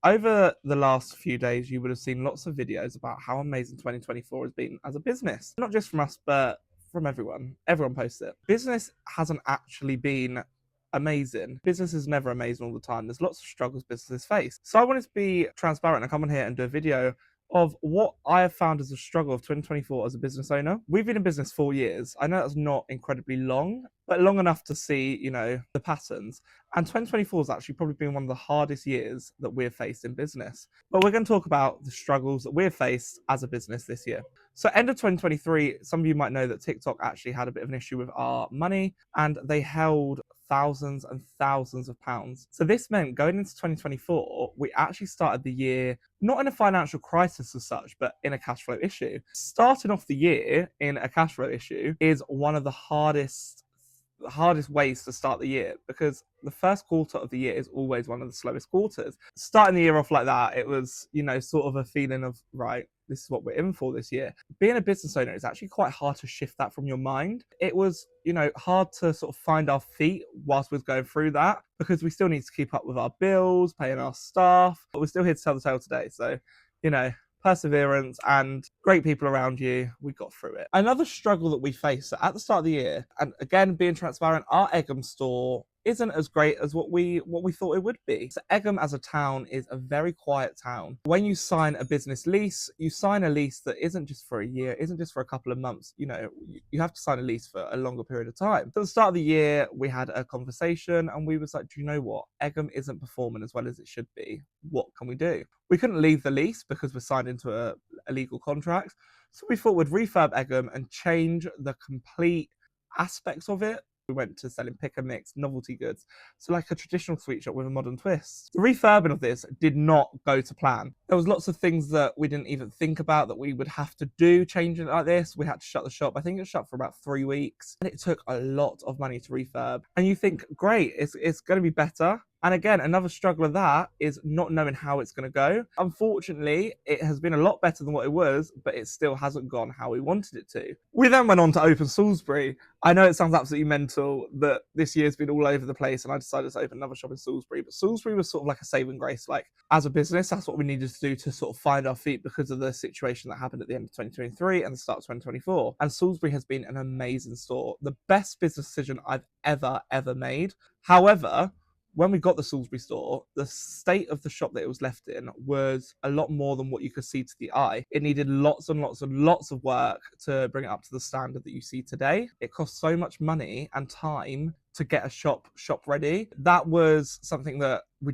Over the last few days, you would have seen lots of videos about how amazing 2024 has been as a business. Not just from us, but from everyone. Everyone posts it. Business hasn't actually been amazing. Business is never amazing all the time. There's lots of struggles businesses face. So I wanted to be transparent and come on here and do a video of what I have found as a struggle of 2024 as a business owner. We've been in business 4 years. I know that's not incredibly long, but long enough to see, the patterns. And 2024 has actually probably been one of the hardest years that we've faced in business. But we're going to talk about the struggles that we've faced as a business this year. So end of 2023, some of you might know that TikTok actually had a bit of an issue with our money and they held thousands and thousands of pounds. So this meant going into 2024, we actually started the year not in a financial crisis as such, but in a cash flow issue. Starting off the year in a cash flow issue is one of the hardest ways to start the year, because the first quarter of the year is always one of the slowest quarters. Starting the year off like that, it was, sort of a feeling of, right, this is what we're in for this year. Being a business owner is actually quite hard to shift that from your mind. It was, hard to sort of find our feet whilst we was going through that, because we still need to keep up with our bills, paying our staff, but we're still here to tell the tale today. So, perseverance and great people around you, we got through it. Another struggle that we faced at the start of the year, and again being transparent, our Egham store isn't as great as what we thought it would be. So Egham as a town is a very quiet town. When you sign a business lease, you sign a lease that isn't just for a year, isn't just for a couple of months. You have to sign a lease for a longer period of time. So at the start of the year, we had a conversation and we was like, do you know what? Egham isn't performing as well as it should be. What can we do? We couldn't leave the lease because we're signed into a legal contract. So we thought we'd refurb Egham and change the complete aspects of it. We went to selling pick and mix novelty goods, so like a traditional sweet shop with a modern twist. The refurbing of this did not go to plan. There was lots of things that we didn't even think about that we would have to do changing it like this. We had to shut the shop. I think it shut for about 3 weeks, and it took a lot of money to refurb. And you think, great, it's going to be better. And again, another struggle of that is not knowing how it's going to go. Unfortunately, it has been a lot better than what it was, but it still hasn't gone how we wanted it to. We then went on to open Salisbury. I know it sounds absolutely mental that this year's been all over the place and I decided to open another shop in Salisbury, but Salisbury was sort of like a saving grace. Like, as a business, that's what we needed to do to sort of find our feet because of the situation that happened at the end of 2023 and the start of 2024. And Salisbury has been an amazing store. The best business decision I've ever made. However, when we got the Salisbury store, the state of the shop that it was left in was a lot more than what you could see to the eye. It needed lots and lots of work to bring it up to the standard that you see today. It cost so much money and time to get a shop ready. That was something that we